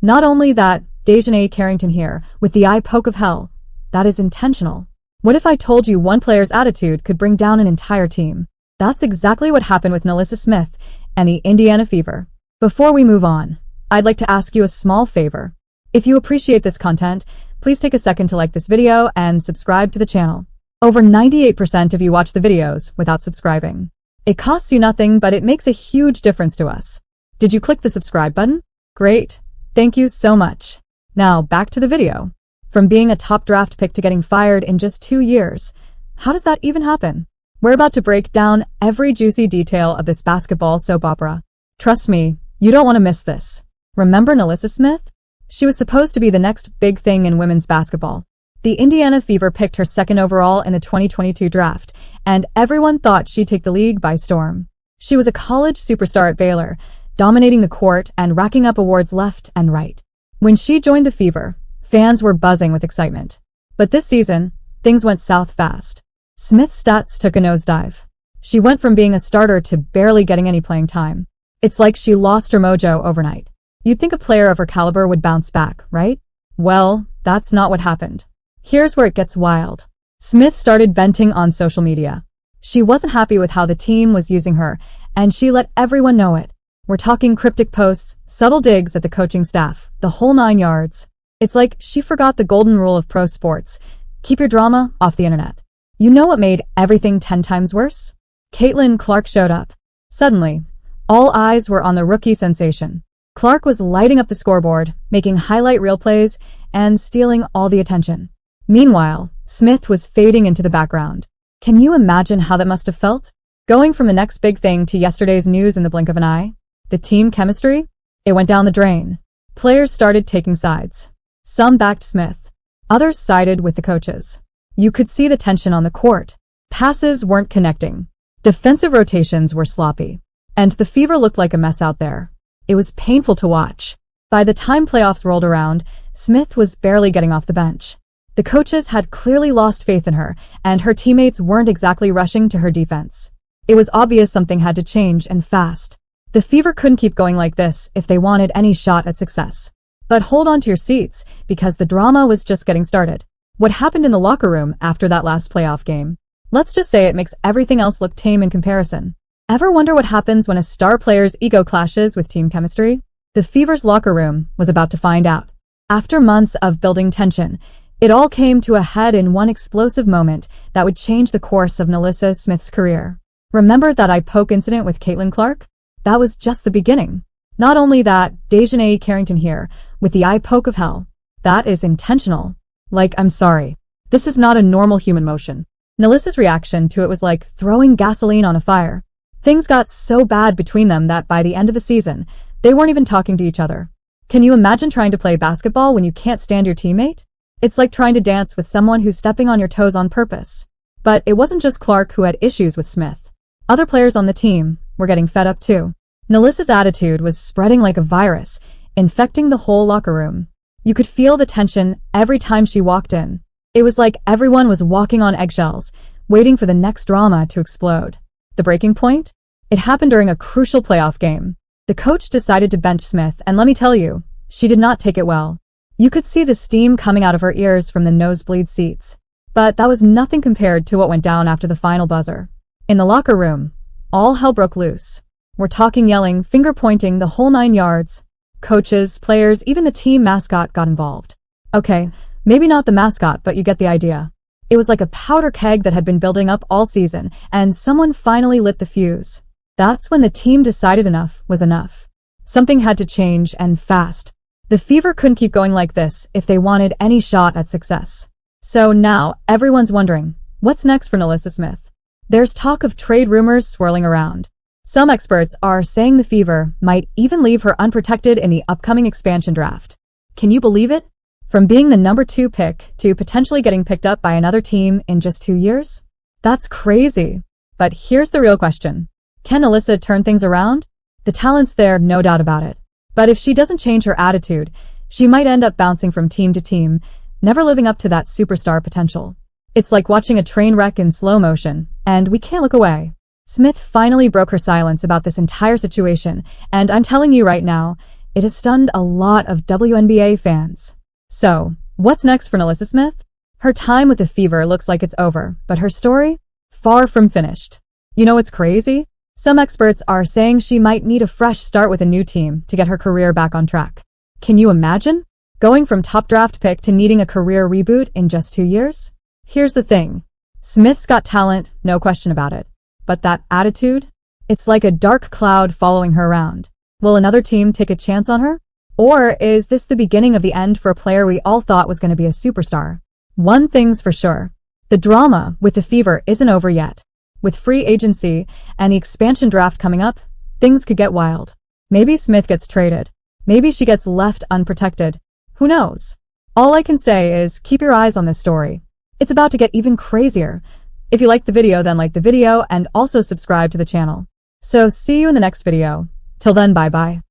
Not only that, Dejanay Carrington here, with the eye poke of hell. That is intentional. What if I told you one player's attitude could bring down an entire team? That's exactly what happened with Nalyssa Smith and the Indiana Fever. Before we move on, I'd like to ask you a small favor. If you appreciate this content, please take a second to like this video and subscribe to the channel. Over 98% of you watch the videos without subscribing. It costs you nothing, but it makes a huge difference to us. Did you click the subscribe button? Great. Thank you so much. Now back to the video. From being a top draft pick to getting fired in just 2 years, how does that even happen? We're about to break down every juicy detail of this basketball soap opera. Trust me, you don't want to miss this. Remember Nalyssa Smith? She was supposed to be the next big thing in women's basketball. The Indiana Fever picked her second overall in the 2022 draft, and everyone thought she'd take the league by storm. She was a college superstar at Baylor, dominating the court and racking up awards left and right. When she joined the Fever, fans were buzzing with excitement. But this season, things went south fast. Smith's stats took a nosedive. She went from being a starter to barely getting any playing time. It's like she lost her mojo overnight. You'd think a player of her caliber would bounce back, right? Well, that's not what happened. Here's where it gets wild. Smith started venting on social media. She wasn't happy with how the team was using her, and she let everyone know it. We're talking cryptic posts, subtle digs at the coaching staff, the whole 9 yards. It's like she forgot the golden rule of pro sports. Keep your drama off the internet. You know what made everything 10 times worse? Caitlin Clark showed up. Suddenly, all eyes were on the rookie sensation. Clark was lighting up the scoreboard, making highlight reel plays, and stealing all the attention. Meanwhile, Smith was fading into the background. Can you imagine how that must have felt? Going from the next big thing to yesterday's news in the blink of an eye? The team chemistry? It went down the drain. Players started taking sides. Some backed Smith. Others sided with the coaches. You could see the tension on the court. Passes weren't connecting. Defensive rotations were sloppy. And the Fever looked like a mess out there. It was painful to watch. By the time playoffs rolled around, Smith was barely getting off the bench. The coaches had clearly lost faith in her, and her teammates weren't exactly rushing to her defense. It was obvious something had to change, and fast. The Fever couldn't keep going like this if they wanted any shot at success. But hold on to your seats, because the drama was just getting started. What happened in the locker room after that last playoff game? Let's just say it makes everything else look tame in comparison. Ever wonder what happens when a star player's ego clashes with team chemistry? The Fever's locker room was about to find out. After months of building tension, it all came to a head in one explosive moment that would change the course of Nalyssa Smith's career. Remember that eye poke incident with Caitlin Clark? That was just the beginning. Not only that, Dejanay Carrington here, with the eye poke of hell. That is intentional. Like, I'm sorry. This is not a normal human motion. Nalyssa's reaction to it was like throwing gasoline on a fire. Things got so bad between them that by the end of the season, they weren't even talking to each other. Can you imagine trying to play basketball when you can't stand your teammate? It's like trying to dance with someone who's stepping on your toes on purpose. But it wasn't just Clark who had issues with Smith. Other players on the team were getting fed up too. Nalyssa's attitude was spreading like a virus, infecting the whole locker room. You could feel the tension every time she walked in. It was like everyone was walking on eggshells, waiting for the next drama to explode. The breaking point? It happened during a crucial playoff game. The coach decided to bench Smith, and let me tell you, she did not take it well. You could see the steam coming out of her ears from the nosebleed seats. But that was nothing compared to what went down after the final buzzer. In the locker room, all hell broke loose. We're talking yelling, finger pointing, the whole 9 yards. Coaches, players, even the team mascot got involved. Okay, maybe not the mascot, but you get the idea. It was like a powder keg that had been building up all season, and someone finally lit the fuse. That's when the team decided enough was enough. Something had to change, and fast. The Fever couldn't keep going like this if they wanted any shot at success. So now, everyone's wondering, what's next for Nalyssa Smith? There's talk of trade rumors swirling around. Some experts are saying the Fever might even leave her unprotected in the upcoming expansion draft. Can you believe it? From being the number 2 pick to potentially getting picked up by another team in just 2 years? That's crazy. But here's the real question. Can Nalyssa turn things around? The talent's there, no doubt about it. But if she doesn't change her attitude, she might end up bouncing from team to team, never living up to that superstar potential. It's like watching a train wreck in slow motion, and we can't look away. Smith finally broke her silence about this entire situation, and I'm telling you right now, It has stunned a lot of WNBA fans. So, what's next for Nalyssa Smith? Her time with the Fever looks like it's over, but her story? Far from finished. You know what's crazy? Some experts are saying she might need a fresh start with a new team to get her career back on track. Can you imagine? Going from top draft pick to needing a career reboot in just 2 years? Here's the thing. Smith's got talent, no question about it. But that attitude? It's like a dark cloud following her around. Will another team take a chance on her? Or is this the beginning of the end for a player we all thought was going to be a superstar? One thing's for sure. The drama with the Fever isn't over yet. With free agency and the expansion draft coming up, things could get wild. Maybe Smith gets traded. Maybe she gets left unprotected. Who knows? All I can say is keep your eyes on this story. It's about to get even crazier. If you liked the video, then like the video and also subscribe to the channel. So see you in the next video. Till then, bye bye.